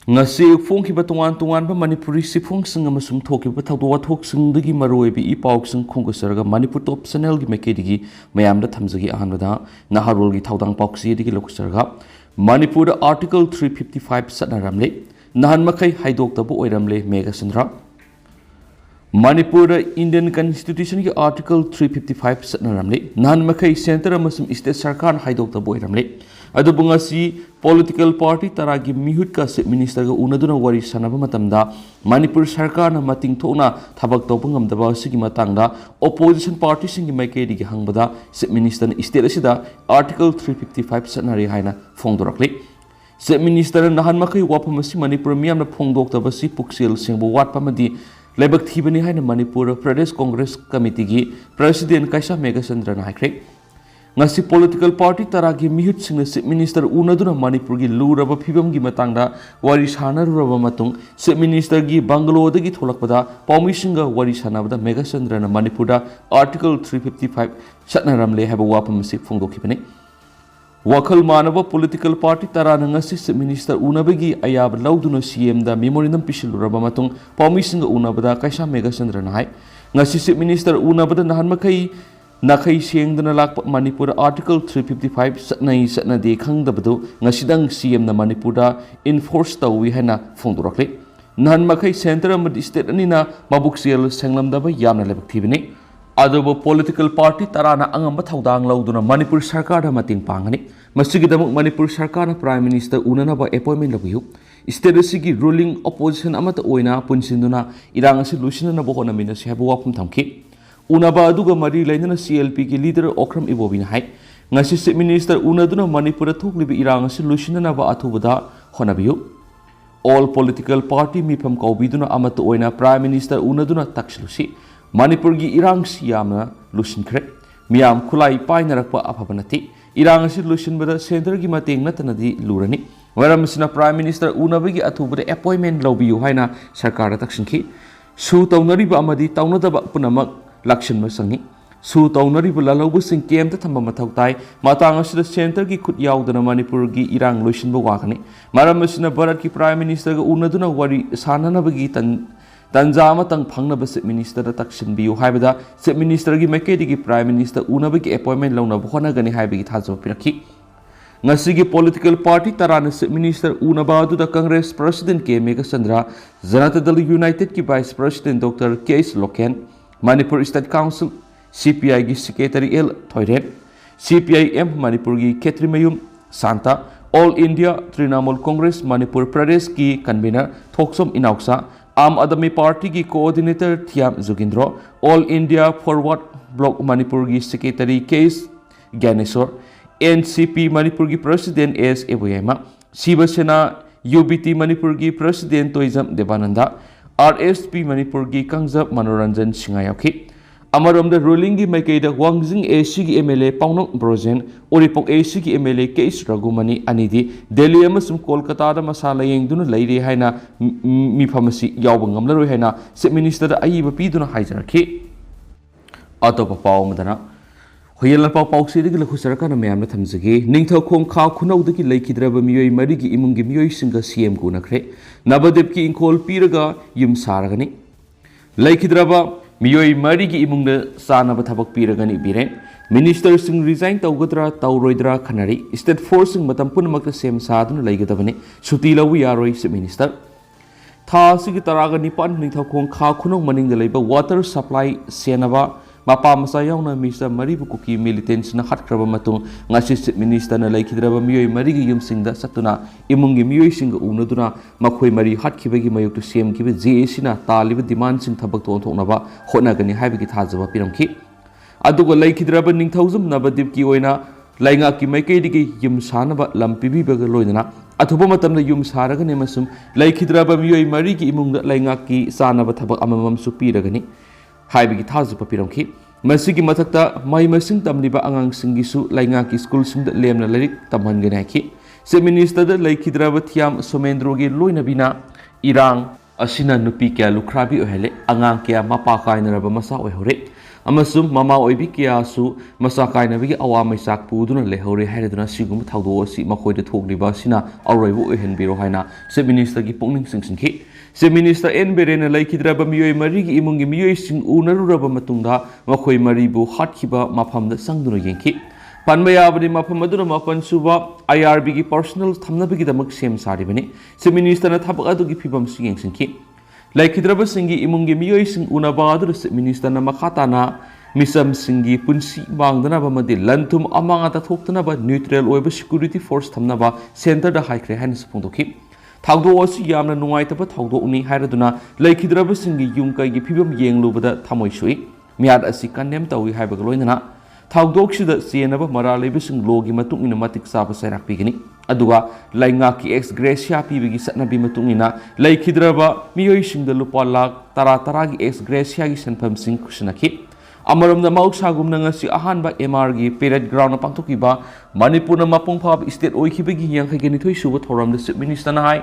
ngasi phongkiba tongan Manipuri sifungsing amasum thokiba thawdo wathoksingi maroibi ipauksin khongusarga Manipur top channel gi mekedigi mayamda thamjagi ahanbada naharol gi thawdang pauksi digi lokusarga Manipur article 355 Chatnaramle nahan makai haidoktaba Oiramle megasandra Manipur Indian Constitution ki article 355 Chatnaramle nahan makai center amasum state sarkar haidoktaba Oiramle adubungasi political party taragi mihut ka se minister ga unaduna wari sanaba matamda Manipur sarkar na mating thona thabak tawpa ngamdaba sigi matangda opposition party singi maikedi gi hangbada se minister state asida article 355 Chatnari haina phongdorakle se minister nahan makai wapamasi Manipur miyamna phongdoktaba si puksel singbo watpa madi lebak thibani haina Manipur Pradesh Congress Committee gi president Kaisa Megasandra na haikre ngasi political party taragi mihut singna se minister unaduna Manipur gi luraba phibam gi matangda wari sanaruraba matung se minister gi Bangalore dagi tholakpada paumi singa wari sanabada Megasandra na Manipur da article 355 Chatnaramle haba wapam si phongdokhibani wakhal manaba political party tarana ngasi se minister unabagi ayab lauduna CM da memorandum pisiluraba matung paumi singa unabada Kaisa Megasandra na hai ngasi se minister unabada nahan makai nakai sengdana lakpa Manipur article 355 satnai satnade khangdabadu ngasidang CM na Manipur da enforce tawi hana phongdorakle nahan makai center amadi state anina mabuksel senglamdaba yamna lebak thibini adobo political party tarana angamba thaudang lauduna Manipur sarkar da mating pangani masigidamuk Manipur sarkar na prime minister unanaba appointment labiyu state asigi ruling opposition amata oina punsinduna irang asi lusinana bohona minasi habu wapum thamki unaba aduga mari lainana CLP ki leader Okram Ibobina hai ngasi se minister unaduna Manipur thoklibi irang asi lusinana ba athubada honabiyu all political party mifam kaubiduna amata oina prime minister unaduna takslusi Manipur gi irang siyamna lusinkhre miyam khulai painarakpa aphabanati irang asi lusinbada center gi mateng natanadi lurani waramsina prime minister unabagi athubada appointment lobiyu haina sarkar taksinki su tawnariba amadi tawnadaba punamak lakshan masangi su tawnariba lalaubu sing kemta thamba mathau tai matang asida center gi khut yaudana Manipur gi irang loisinba wakani maramasina Bharat ki prime minister ga unaduna wari sananabagi tanza amatang phangnaba se minister da takshin biyu haibada se minister gi makedi gi prime minister unabagi appointment launa bhona gani haibagi thajaba pirakhi ngasigi political party tarana se minister unabadu da Congress president K Megasandra Janata Dal United ki vice president Dr K Loken Manipur State Council CPI gi secretary L Thoiren CPIM Manipur gi Ketrimayum Santa All India Trinamool Congress Manipur Pradesh ki convener Thoksom Inauksa Aam Adami Party ki coordinator Thiam Jugindro All India Forward Bloc Manipur gi secretary Case Ganesor NCP Manipur gi president S Ebuyema Shiva Sena UBT Manipur gi president Toizam Devananda RSP Manipur gi Kangjap Manoranjan Singayaki Amaramda ruling gi maikaida Wangjing AC gi MLA Paunok Brojen Oripok AC gi MLA Case Ragumani Anidi Delhi amasum Kolkata da masala yengduna leire haina mifamasi yawba ngamlaroi haina se minister da ayiba piduna haijaraki atopa pawmadana hoyela pauksi digi lakhusaraka na mayamna thamjagi ningthau khom kha khunau dagi leikidraba miyoi marigi imungi miyoi singa CM ku nakre nabadep ki inkol piraga yum saragani leikidraba miyoi marigi imungda sanaba thabak piragani biren minister sing resign tawgadra tawroidra khanari state force sing matam punamakta sem saduna leigadabani suti lawu yaroi se minister tha sigi taraga nipan ningthau khom kha khunau maningda leiba water supply senaba mapa masa yauna misa maribu kuki militants na khatkraba matung ngasi minister na laikhidraba miyoi marigi yumsingda satuna imungi miyoi singa unaduna makhoi mari hatkibagi mayuktu sem kibe JAC na taliba demand sing thabak ton thoknaba honagani haibagi thajaba piramki aduga laikhidraba ningthauzum nabadip ki oina lainga ki maikaidigi yum sanaba lampibi baga loidana athuba matamna yum saragani masum laikhidraba miyoi marigi imungda lainga ki sanaba thabak amamam su piragani haibagi thajaba piramki masigi mathakta mai masing tamliba angang singisu lainga ki school singda lemna larik tamhangani ki se minister da laikhidraba Thiam Somendro gi loinabina irang asina nupi kya lukhrabi ohele angang kya mapa kainaraba masa ohore amasum mama oibi kiasu masa kainabigi awa maisak puduna lehore haiduna sigum thaudo si makoida thokliba sina aroibu ehenbiro haina se minister gi pongning singsinki se minister en berena laikidraba miyoi marigi imungi miyoi sing unaruraba matungda makoi maribu hatkiba mafamda sangduna yenki panba yabadi mafam aduna mapan suba IRB gi personal thamnabigi damak sem saribani se minister na thabak adu gi phibam singsinki laikidraba singi imungi miyoi sing unaba adu se minister na makhatana misam singi punsi bangdana ba madi lantum amanga ta thoktana ba neutral oiba security force thamna ba center da haikre hain sapongdoki thaudo osi yamna nungai ta ba thaudo uni hairaduna laikidraba singi yum kai gi phibam yenglubada thamoi sui miad asi kanem tawi haiba loinana thaudok sida senaba mara leba sing logi matung ina matik saba sairak pigini aduga lainga ki ex gracia pibigi satnabi matung ina laikidraba miyoi singda lupa lak tara gi ex gracia gi senpham sing kusnaki amaramda mausagum na ngasi ahanba MR gi period ground pangthokiba Manipur na mapung phab state oikhibagi yangkhai gani thoi suba thoram the chief minister na hai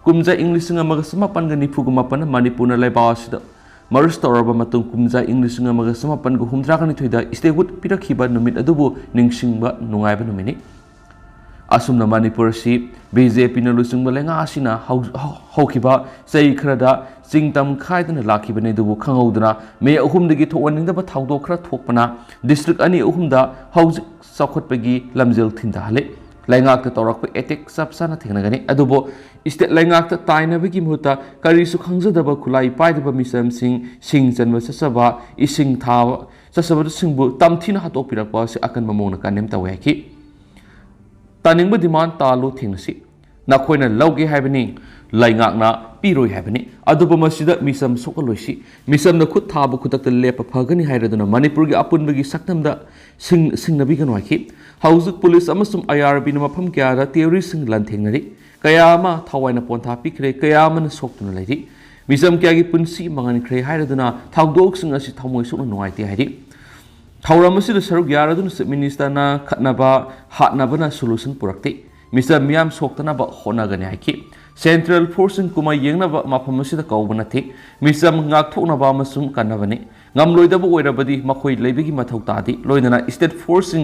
kumja english ngamaga samapan gani phuguma Manipur na laiba sida marus toraba matung kumja english ngamaga samapan gu humdra gani thoida state wood pirakhiba numit adubu ningsingba nungaiba numini asumna Manipur si BJP na lusung balenga asina haukiba sei khrada singtam khaidana lakibane dubu khangaudana me ahumdagi thowaninda ba thaudo khra thokpana district ani ahumda hauzik sakhotpagi lamjel thinda hale laingak ta torakpa attack sapsana thengnagani adubo state laingak ta tainabagi muta karisu khangjadaba khulai paidaba misam sing chanwa sasaba ising thawa sasaba singbu tamthina hatokpirakpa se akan mamona kanem tawaki taningba demand talu thingnasi nakoina lauge haibani laingakna piroi haibani aduba masida misam sokaloisi misam na khut thabu khutak lepa phagani hairaduna Manipur gi apunbagi saktamda singnabi ganwaki hauzuk police amasum IRB na mafam kya da theory sing lan thengnari kayama thawaina pontha pikre kayama na soktuna lairi misam kya gi punsi mangani kre hairaduna thagdok sing asi thamoi sokna nuaiti hairi thauramasi da saruk yaraduna chief minister na khatnaba hatnaba na solution purakte Mr. Miam soktana ba honagani haiki central force kuma yengna ba mafamasi da kaubana the Mr. ngak thokna ba masum kanabani ngamloida ba oirabadi makhoi leibigi mathau tadi loidana state force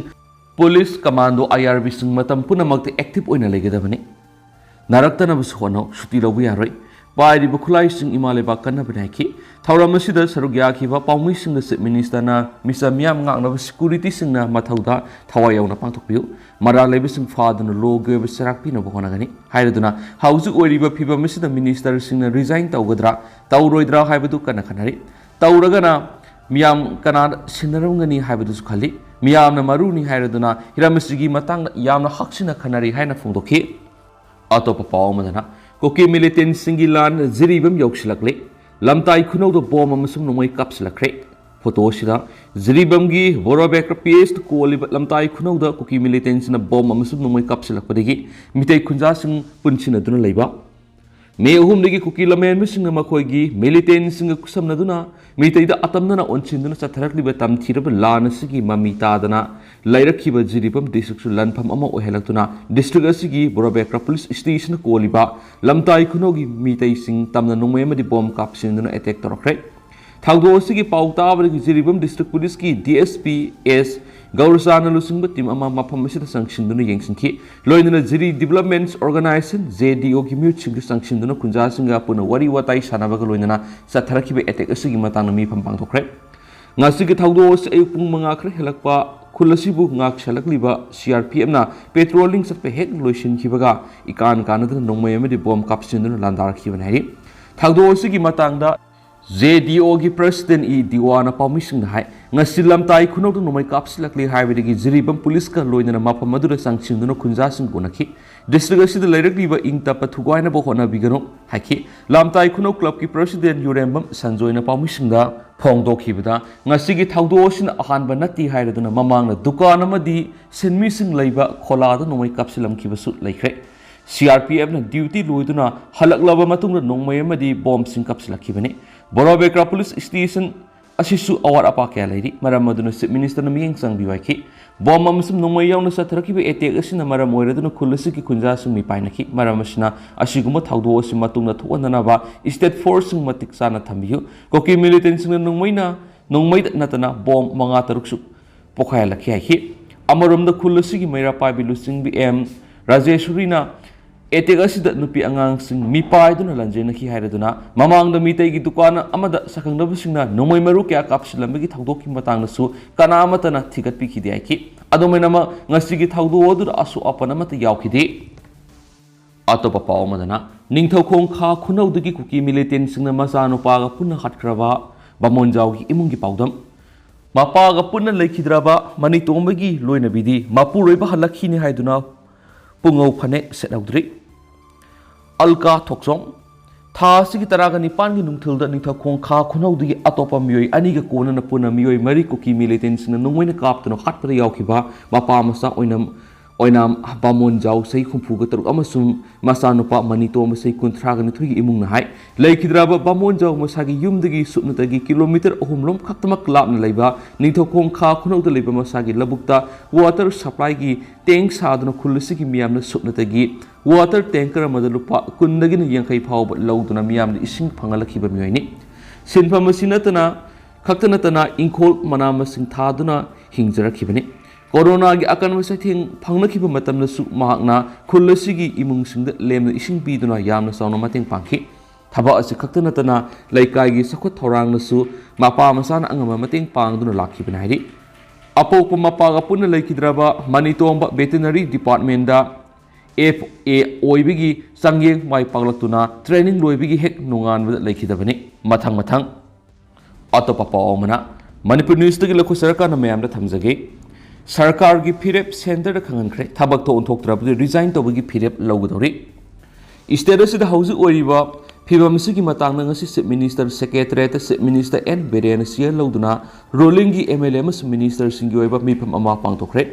police commando IRB sing matam punamakte active oina legedabani naraktana ba sono shuti lobu yaroi Pai di bukulai sing imale bakana benaiki thauramasi da sarugya khiba paumi sing da chief minister na Mr. Miam ngakna security sing na mathauda thawai yauna pangthokpiu mara lebi sing faduna loge be sarakpi na bokona gani hairaduna hauzu oiriba phiba misi da minister sing na resign tawgadra tawroidra haibadu kana khanari tawragana Miam kana sinarungani haibadu khali Miam na maruni hairaduna hiramasigi matang yamna haksina khanari haina phungdokhi atopa pawmadana Koki militant singilan ziribam yoksilakle lamtai khunau do bom amasum nomai kapsilakre photo sida ziribam gi borobek paste ko lamtai khunau da koki militant na bom amasum nomai kapsilakpadegi mitai khunja sing punchina duna leiba me ahum degi koki lamen mising na makhoi militant sing kusam na duna mitai da atamna onchinduna satharakli ba tamthirab lana sigi mamita dana lairakhiba ziribam district lanpham ama ohelaktuna district asigi borobek police station ko liba lamtai khunogi mitai sing tamna nongmai amadi bom kapsinduna attack torokre thagdo asigi pauta abagi ziribam district police ki DSP S Gaurasana lusungba team ama mafam asida sanctionduna yengsingki loinana ziri developments organization ZDO ki mute sing sanctionduna kunja singa puna wari watai sanabaga loinana satharakiba attack asigi matang mi pham pangthokre ngasigi thagdo ase ayuk pung manga khre helakpa khulasibu ngak salakliba CRPM na patrolling satpe hek loisin khibaga ikan kanadna nongmai amadi bom kapsinduna landar khiban hari thagdo asigi matangda ZDO gi president e diwana permission hai ngasilam tai khunok du nomai kapsilakli haibidi ziribam police ka loinana mapam madura sangchinduna khunja sing gonaki district asida lairakliba ingta pathugaina bo hona bigano haki lamtai khunok club ki president Urembam sanjoina permission da phongdokhibada ngasigi thaudo sin ahanba nati hairaduna mamangna dukan amadi senmi sing leiba khola da nomai kapsilam khibasu laikre CRPF na duty loiduna halaklaba matungna nongmai amadi bomb sing kapsilakibani Borobekra police station asisu awar apa kya lairi maram maduna chief minister na miyeng sang biwaiki bom amasum nongmai yauna satharakiba attack asina maram oiraduna khulasi ki kunja sung mi painaki maram asina asiguma thaudo asi matungna thoanana ba state force sing matik sana thambiyu koki militant sing nongmai na nongmai natana bom manga taruksu pokhaya lakhi hai amarom da khulasi gi maira pabi lusing bi em Rajeshrina etek asida nupi angang sing mi pai duna lanjena ki hairaduna mamang da mitai gi dukana amada sakang dabusingna nomoi maru kya kapsilambi gi thawdok ki matang su kana amata na thigat pi khidi ai ki adomena ma ngasi gi thawdo odur asu apana mata yaw khidi atopa paw madana ningthau khong kha khunau dagi kuki militant singna masa no pa ga punna khatkraba bamon jaw gi imung gi pawdam mapa ga punna lekhidraba mani tombagi loina bidi mapuroiba halakhi ni haiduna pungau phane setawdri alka thoksom tha sigi taraga nipan gi nungthil da ningtha khong kha khunau digi atopa miyoi ani ga kona na puna miyoi mari kuki militant singna nungmoina kaptano khatpara yawkhiba mapa masa oinam bamon jaw sei khumpu ga taruk amasum masa nupa manito ma sei kunthra ga nithui imung na hai leikidraba bamon jaw masa gi yumdagi supnatagi kilometer ohumlom khaktamak lapna leiba ningtho khong kha khunau da leiba masa gi labukta water supply gi tank saduna khulisi gi miyamna supnatagi water tanker amada lupa kundagi na yangkai phawba lawduna miyamna ising phangalakhiba miyoini sinpham asinatana khaktanatana ingkhol manama sing thaduna hingjarakhibani Corona gi akan masa thing phangna khiba matam na su mahakna khulasi gi imung singda lemna ising piduna yamna sawna mating pangki thaba asi khakta tana laikai gi sakhut thorang na su mapa masana angama mating pangduna lakhibana hairi apok mapa ga punna laikidraba manitomba veterinary department da FA oibigi sangye mai paglaktuna training loibigi hek nungan wada laikidabani mathang atopa pawmana Manipur news tagi lakhu sarkar na mayam da thamjage Sarkar gi phirep center da khangan khre thabak to onthok trabdi resign to bagi phirep lawgdori status da hauju oriba phibam sigi matang na ngasi chief minister secretary chief minister and beren siya lawduna rolling gi MLA mas minister singi oiba mifam ama pangtokre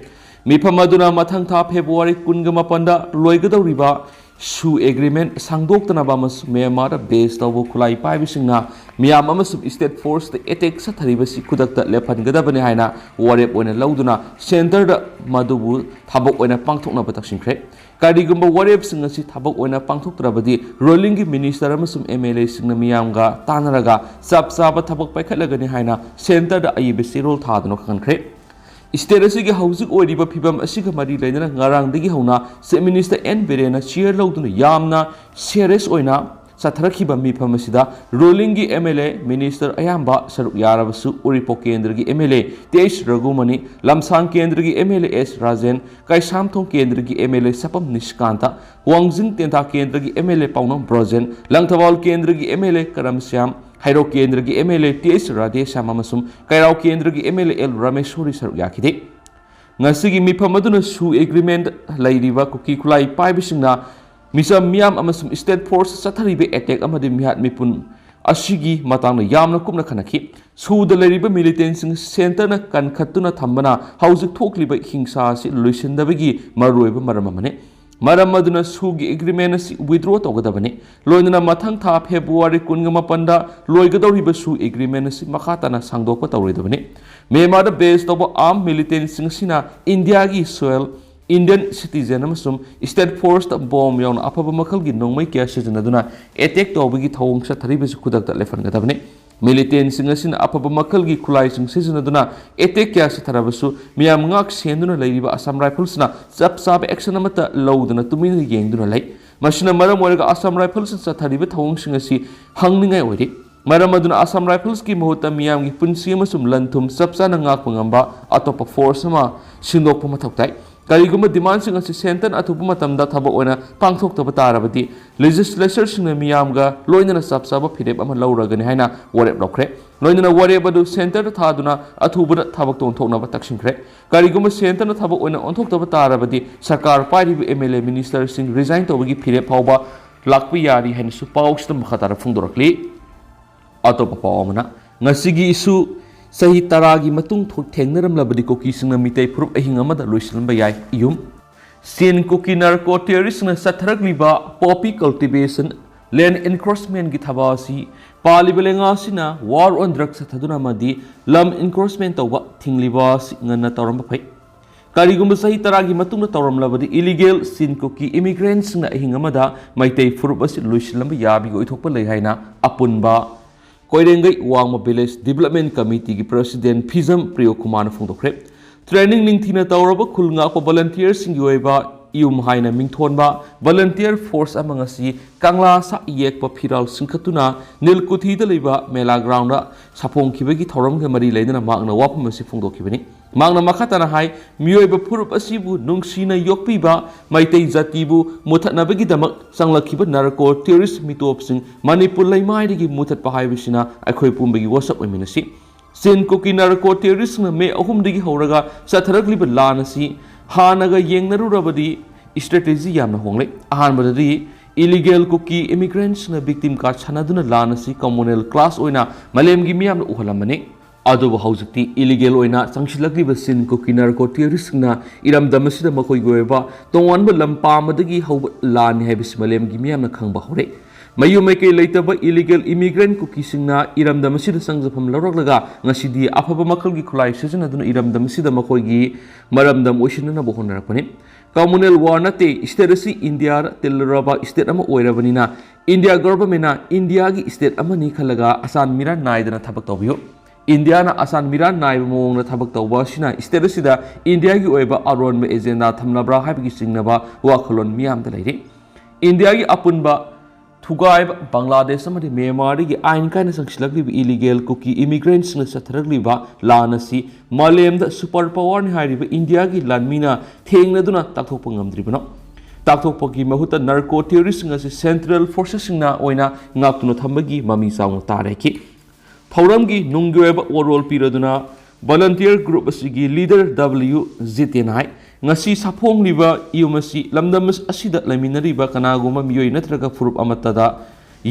mifam aduna mathang tha February 18 da loigadoriba su agreement sangdoktana bamas Myanmar da base tawbo khulai paibisingna miyam amasum state force the attack sa tharibasi khudakta lephangadabani haina warep oina lawduna center da madubu thabok oina pangthokna bataksingkhre karigumba warep singasi thabok oina pangthoktrabadi rolling gi minister amasum MLA singna miyamga tanaraga sapsaba thabok paikhatlagani haina center da ayibesi role thaduna khankhre State asigi hausik oiriba phibam asiga mari lainana ngarang dagi hauna chief minister N Birena chair lawduna yamna serious oina satharakhiba mifam asida rolling gi MLA minister ayamba saruk yarabasu Uripo kendra gi MLA Tesh Ragumani Lamsang kendra gi MLA S Rajen Kaisamthong kendra gi MLA Sapam Nishkanta Wangjing Tenta kendra gi MLA Paunam Brojen Langthawal kendra gi MLA Karamsyam Hairo kendra gi MLA TS Radhesham amasum Kairao kendra gi MLA L Rameshwari saruk yakhide ngasigi mifam aduna su agreement lairiba kuki khulai paibisingna misam miyam amasum state force satharibe attack amadi mihat mipun asigi matangna yamna kumna khanakhi suda lairiba militant sing center na kankhatuna thambana hausik thokliba hingsa si luisindabagi maroiba maramamane maram aduna sugi agreement si withdraw tawgadabani loinana mathang tha February 18 da loigadoriba su agreement si makhatana sangdokpa tawridabani Myanmar da base tawba armed militant sing sina India gi soil Indian citizen amasum state force da bomb yawn apaba makhal gi nongmai kya sijanaduna attack tawbagi thawong sa tharibasi khudakta lefangadabani militant sing asina apaba makhal gi khulai sing sijanaduna attack kya sa tharabasu miyam ngak senduna leiriba Assam Rifles na chap chap action amata lawduna tumina yengduna lai masina maram oiraga Assam Rifles sa thariba thawong sing asi hangningai oiri maram aduna Assam Rifles ki mahuta miyam gi punsi amasum lanthum chapcha na ngak pangamba atopa force ma sindokpa mathoktai Kariguma demand sing asi center athupu matamda thaba oina pangthok taba tarabati legislature sing miyamga loinana sapsaba phirep ama lawragani haina warep lokre loinana warep adu center thaduna athubu thabak ton thokna ba taksinkhre kariguma center thaba oina onthok taba tarabati sarkar pairi MLA minister sing resign tobagi phirep phawba lakpi yari haina su pawstam khatara phungdorakli atopa pawmana ngasigi isu Sahi taragi matung thengnaramlabadi koki singna mitai phurup ahing amada loisilba yai iyum sin koki narco terrorist na satharagliba poppy cultivation land encroachment gi thabasi palibelenga sina war on drugs sathaduna madi lam encroachment tawba thingliba ngana tawramba phai karigumba sahi taragi matung na tawramlabadi illegal sin koki immigrants na ahing amada maitai phurup asi loisilba yabi go ithokpa lei haina apunba Koirengai Wangma Village Development Committee ki President Phizam Priyokumar Phongdokre training ningthina tawraba khulnga ko volunteers sing yoiba ium haina mingthonba volunteer force amanga si kangla sa yekpa phiral singkhatuna nilkuthi da leiba mela ground da sapong khibagi thoram ge mari leidana magna wapum si phongdokhibani magna makhatana hai miyoiba phurup asibu nungsina yokpiba maitei jatibu muthatnabagi damak sanglakhiba narco terrorist mitop sing Manipur laimai digi muthat pa haibisina akhoi pumbagi wasap oiminasi Sin Cookie narco terrorist na me ahum digi horaga sa tharakliba lanasi hanaga yengnaru rabadi strategy yamna hongle ahan badadi illegal cookie immigrants na victim ka chanaduna lanasi communal class oina malem gi miyam na uhalamane adu hauzukti illegal oina sangsilakliba sin cookie narco terrorist na iram damasida makoi goeba tongwan ba lampa madagi hob lan haibis malem gi miyam na khangba hore Mayu Meke laitaba illegal immigrant cookie singna iram damasida sangjapam lawraklaga ngasidi afaba makalgi khulai sejana duna iram damasida makoigi maramdam oisina na bohonarakpani communal war nate state India telraba state ama oirabanina India government na India gi state ama ni khalaga asan mira naidana thabak tawbiyo India na asan mira naib mong na thabak tawba sina state sida India gi oiba aron me agenda thamnabra haibigi singnaba wakholon miyam da leire India gi apunba Thugaib Bangladesh amadi Myanmar gi ain kaina sangsilakli illegal cookie immigrants na satharakliba lanasi malem da super power ni hairiba India gi lanmina thengna duna takthokpa ngamdribano takthokpa gi mahuta narco terrorist ngasi central forces na oina ngaktuno thambagi mami saung tareki phauram gi nungyoeba overall piraduna volunteer group asigi leader W Zitenai ngasi sapong liba iumasi lamdamas asida laminariba kanaguma miyoi natraga furup amatada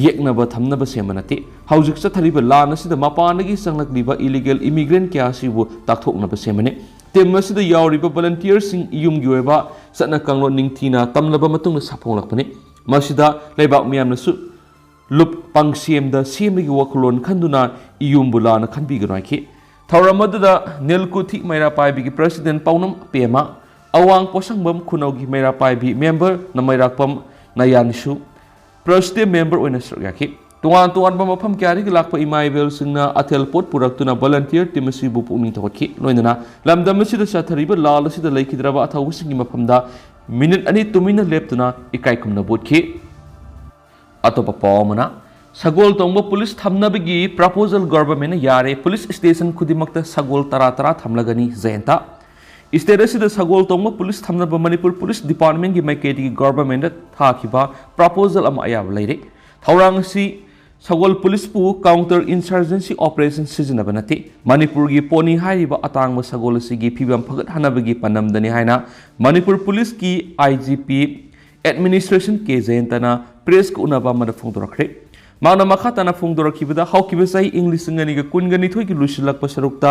yeknaba thamnaba semanati haujik sathariba lan asida mapanagi sanglakliba illegal immigrant kya sibu takthoknaba semane temasida yauriba volunteers sing ium gyoeba satna kanglo ningthina tamlaba matungna sapong lakpani masida leibak miyamna su lup pangsiemda semigi waklon khanduna ium bulana khanbiganaki thauramada nelkuthi maira paibi president paunam pema Awang posangbam kunaugi mera paibi member na mairakpam nayanishu President member oina sragaki tuan ba mafam kyari lakpa imaivel singna athel pot puraktuna volunteer team asibu puning thokki loinana lamdam asida sathariba lal asida laikhidraba athaw singi mafamda minute ani tumina leptuna ikai kumna botki atopa pawmana Sagol tongba police thamnabigi proposal government yare police station khudimakta sagol tara thamlagani zaenta State asida sagol tongma police thamnaba Manipur police department gi maiketi government thakiba proposal ama ayab leire thaurang si sagol police pu counter insurgency operation sizinaba nati Manipur gi poni hairiba atangba sagol sigi phibam phagat hanabagi panamdani haina Manipur police ki IGP administration ke jentana press ku unaba mada phongdorakre Magna makhatana phongdorakibada haukibasai English ngani ga kungani thoi ki lusilakpa sarukta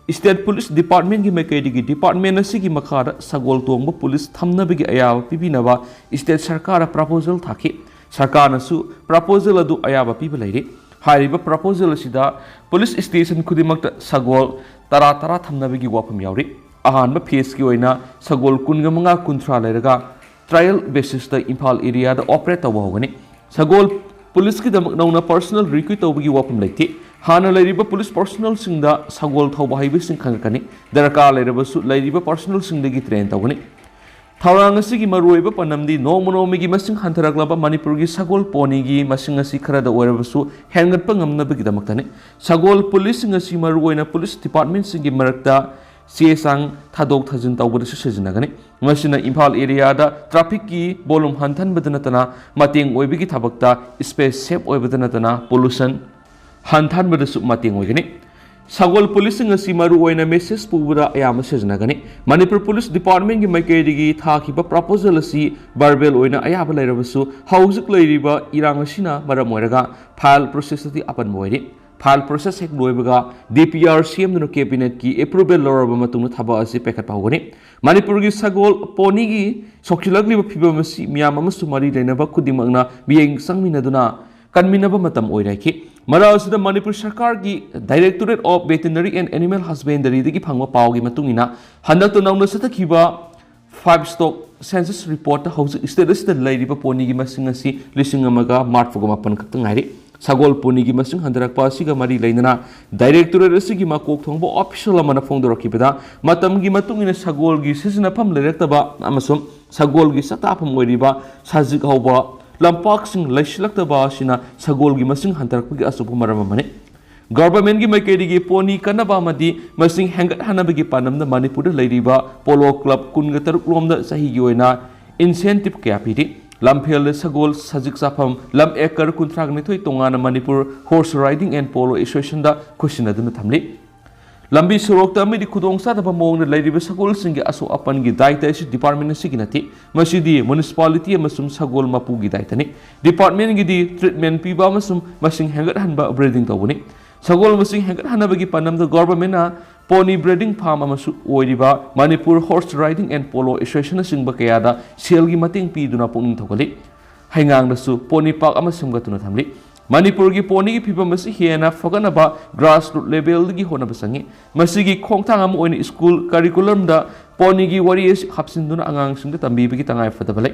State Police Department gi mekedi gi department asigi makhara sagol tongba police thamnabigi ayaba pibinaba state sarkara proposal thaki sarkana su proposal adu ayaba pibalai hairiba proposal asida police station khudimakta sagol tara thamnabigi wapam yauri ahanba phase ki oina sagol kunga manga kunthra lairaga trial basis ta Imphal area da operate tawa hogani sagol Police ki damak nauna personal recruit tawbagi wapam laiti hana lairiba police personal singda sagol thawba haibe sing khangkani darka lairiba su lairiba personal singdagi train tawani thawrang asigi maruiba panamdi nomonomigi masing hantaraglaba Manipur gi sagol poni gi masing asi khara da oiraba su hengat pa ngamnabagi damaktani sagol police ngasi maruina police department singi marakta Siesang thadok thajin tawbada su sejinagani masina Imphal area da traffic ki volume hantan badanatana mating oibigi thabakta space safe oibadanatana pollution hantan bada su mating oigani sagol police ngasi maru oina message pubura ayama sejinagani Manipur police department gi maikedi thakiba proposal asi barbel oina ayaba lairabasu hauzik lairiba irang asina maram oiraga file process ati apan moiri file process hek loibaga DPR CM no cabinet ki approval loraba matungna thaba asi pekhat pawani Manipur gi sagol poni gi sokilagli ba phibam asi miyam amasu mari leinaba khudimangna bieng sangminaduna kanminaba matam oiraiki mara asida Manipur sarkar gi Directorate of Veterinary and Animal Husbandry digi phangwa pawgi matungina handak to nauna satakhiba 5 stock census report hausi state asida lairiba poni gi masing asi lising amaga march fuga mapan khakta ngairi sagol puni gi masing handarak pa siga mari leinana directorate asigi makok thongbo official amana phongdorakibada matam gi matung ina sagol gi sisina pham lerektaba amasum sagol gi satapam oiriba sajik hawba lampak sing laislaktaba sina sagol gi masing handarak gi asubu maramamane government gi maikeri gi poni kanaba madi masing hangat hanabagi panamna Manipur leiriba polo club kunga taruk lomda sahi gi oina incentive kya pidi Lamphel sagol sajik safam lam ekar kuntrag nithoi tongana Manipur horse riding and polo association da kushina duna thamli lambi surok ta midi khudong sa da mong na leiriba sagol singi aso apan gi daita isi department siginati masidi municipality amasum sagol mapu gi daita ni department gi di treatment piba amasum masing hangat hanba breeding tawuni sagol masing hangat hanabagi panam da government na pony breeding farm amasu oiriba Manipur horse riding and polo association singba kayada selgi mating piduna punging thokali haingang dasu pony park amasum gatuna thamli Manipur gi pony gi phibam masi hiena foganaba grassroots level gi hona basangi masigi khongthang am oini school curriculum da pony gi warriors hapsinduna angang singda tambi gi tangai fatabale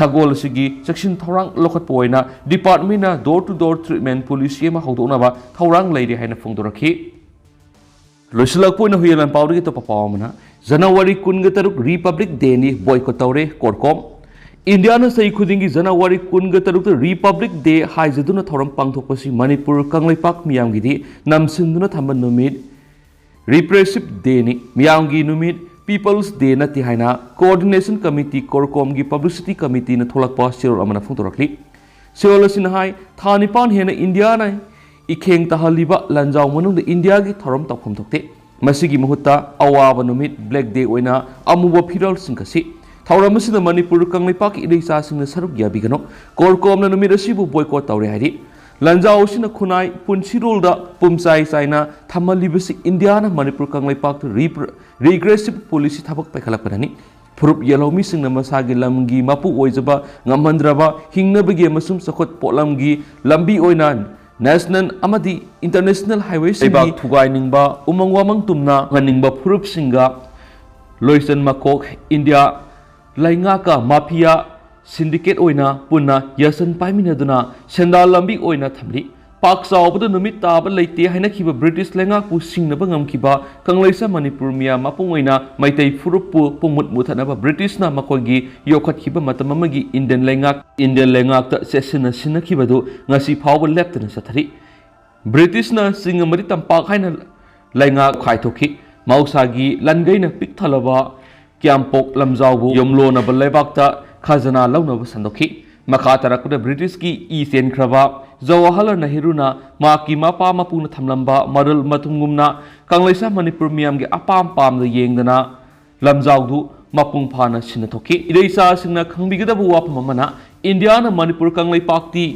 sagol sigi section thorang lokhat poina department na door to door treatment police ma hodona ba thorang leiri haina phongdorakhi Loisalak po na huyalan pauri ito papawamana January 13 Republic Day ni boycott tawre korkom India na sa ikudingi January 13 Republic Day haizaduna thoram pangthokpa si Manipur kanglaipak miyam gidi namsinduna thamban numit Repressive Day ni miyam gi numit People's Day na tihaina Coordination Committee korkom gi Publicity Committee na tholakpa sirol amana phongtorakli sirol sinahai thanipan hena India na ikheng tahaliba lanjaw manung India gi thorom tawkhom thokte masigi mahutta awaba numit Black Day oina amuba phiral singkasi thoram asina Manipur kanglaipak ileisa singna saruk yabigano korkom na numit asibu boycott tawre hari lanjaw sina khunai punsirol da pumsai saina thamalibasi India na Manipur kanglaipak regressive policy thabak paikhalakpanani Purup yalomi singna masagi lamgi mapu oijaba ngamandraba hingnabagi amasum sakot polamgi lambi oinan National amadi international highways ibak thugai ningba umang wamang tumna nganingba phurup singa loisan makok India lainga ka mafia syndicate oina punna yasan paiminaduna sendal lambi oina thamli pak sawbadu numit taba leite haina khiba British lenga pu singnaba ngamkiba kanglaisa Manipur miya mapung oina maitai phurup pu pumut muthanaba British na makogi yokhat khiba matamamagi Indian lenga ta sesina sinakibadu ngasi phawba leptana sathari British na singamari tampak haina lenga khaithokhi mausagi langaina pikthalaba kyampok lamjawbu yomlona balaibakta khazana launaba sandokhi makha tarakda British ki isen khraba Jawaharlal Nehru na maki mapa mapuna thamlamba maral matungumna kanglaisa Manipur miyam gi apam pam da yengdana lamjawdu mapung phana sinathoki ireisa singna khangbigadabu wapam amana India na Manipur kanglai pakti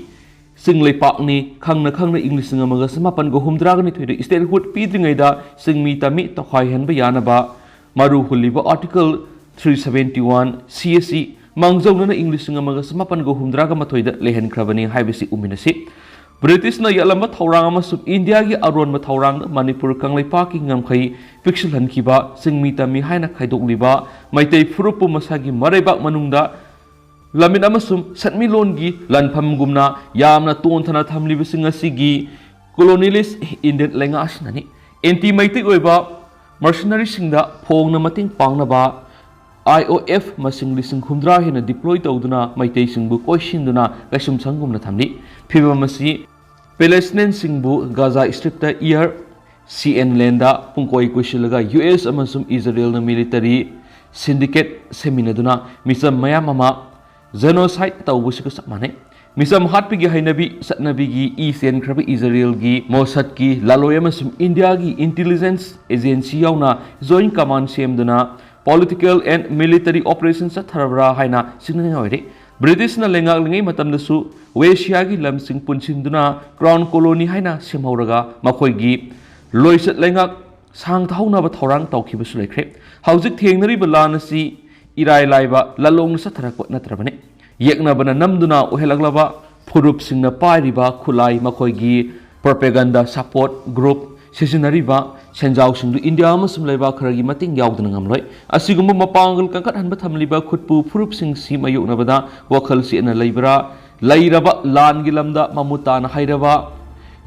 singlai pakni khangna English ngamaga samapan go humdraga ni thoide statehood pidringaida singmi tami tokhai hanba yanaba maru huliba article 371 CSE Mangjawna English ngamaga samapan go humdraga mathoida lehen khrabani haibisi uminasi British na yalamba thawrang amasum India gi aron ma thawrang Manipur kanglaipak ki ngamkhai pixel hankiba singmi tami haina khaidokliba maitai furupu masagi maraibak manungda lamin amasum satmi longi lanpham gumna yamna tonthana thamliba singasigi colonialist Indian lenga asnani anti maitik oiba mercenary singda phongna mating pangnaba IOF masing lising humdra hena deploy tawduna maitai singbu koishinduna kasum sangumna thamli phiba masi Palestinian singbu Gaza Strip ta year CN lenda pungkoi kushilga US amasum Israel na military syndicate seminaduna misam mayamama genocide tawbusiku sakmane misam hatpigi hainabi satnabigi isen khrabi Israel gi Mossad ki laloy amasum India gi intelligence agency yauna joint command semduna political and military operations tharabra haina sinangaire British na lengak lengai matamdasu Asia gi lamsing punsinduna crown colony haina semhauraga makhoi gi loisat lengak sang thauna ba thorang tawkhibasu lekre haujik thengnari balanasi irai laiba lalong satharak natrabane yekna bana namduna ohelaglaba phurup singna pairiba khulai makhoi gi propaganda support group sisinariba senjaw singdu India amasum laiba kharagi mating yaudna ngamloi asigumba mapangal kankat hanba thamliba khutpu phurup sing si mayuk nabada wakhal si na laibra lairaba lan gilamda mamutana hairaba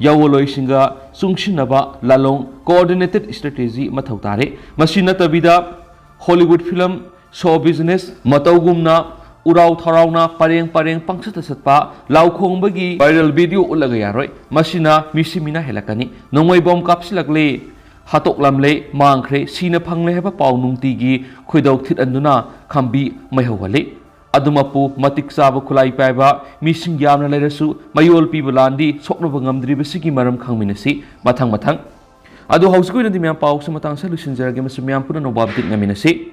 ꯌꯥꯋꯣꯂꯣꯏꯁꯤꯡꯒ ꯆꯨꯡꯁꯤꯟꯅꯕ ꯂꯥꯂꯣꯡ ꯀꯣꯑꯣꯔꯗꯤꯅꯦꯇꯦꯗ ꯁ꯭ꯇ꯭ꯔꯦꯇꯦꯖꯤ ꯃꯊꯧ ꯇꯥꯔꯦ ꯃꯁꯤ ꯅꯠꯇꯕꯤꯗ Hollywood film ꯁꯣ business ꯃꯇꯧꯒꯨꯝꯅ ꯎꯔꯥꯎ ꯊꯔꯥꯎꯅ ꯄꯔꯦꯡ ꯄꯔꯦꯡ ꯄꯪꯆꯠꯇ ꯆꯠꯄ ꯂꯥꯎꯈꯣꯡꯕꯒꯤ viral ꯚꯤडिꯑꯣ ꯎꯠꯂꯒ ꯌꯥꯔꯣꯏ ꯃꯁꯤꯅ ꯃꯤꯁꯤ ꯃꯤꯅ ꯍꯦꯜꯂꯛꯀꯅꯤ ꯅꯣꯡꯃꯩ ꯕꯣꯝ ꯀꯥꯞꯁꯤꯜꯂꯛꯂꯦ ꯍꯥꯠꯇꯣꯛꯂꯝꯂꯦ ꯃꯥꯡꯈ꯭ꯔꯦ ꯁꯤꯅ ꯐꯪꯂꯦ ꯍꯥꯏꯕ ꯄꯥꯎ ꯅꯨꯡꯇꯤꯒꯤ ꯈꯣꯏꯗꯧ ꯊꯤꯠꯍꯟꯗꯨꯅ ꯈꯝꯕꯤ ꯃꯩꯍꯧꯍꯜꯂꯤ ꯑꯗꯨꯃꯛꯄꯨ ꯃꯇꯤꯛ ꯆꯥꯕ ꯈꯨꯠꯂꯥꯏ ꯄꯥꯏꯕ ꯃꯤꯁꯤꯡ ꯌꯥꯝꯅ ꯂꯩꯔꯁꯨ ꯃꯌꯣꯜ ꯄꯤꯕ ꯂꯥꯟꯗꯤ ꯁꯣꯛꯅꯕ ꯉꯝꯗ꯭ꯔꯤꯕꯁꯤꯒꯤ ꯃꯔꯝ ꯈꯪꯃꯤꯟꯅꯁꯤ ꯃꯊꯪ ꯑꯗꯨ ꯍꯧꯖꯤꯛ ꯑꯣꯏꯅꯗꯤ ꯃꯌꯥꯝ ꯄꯥꯎꯁꯦ ꯃꯇꯥꯡ ꯂꯣꯏꯁꯤꯟꯖꯔꯒꯦ ꯃꯁꯤ ꯃꯌꯥꯝ ꯄꯨꯟꯅ ꯅꯣꯕꯥꯞ ꯉꯝꯃꯤꯟꯅꯁꯤ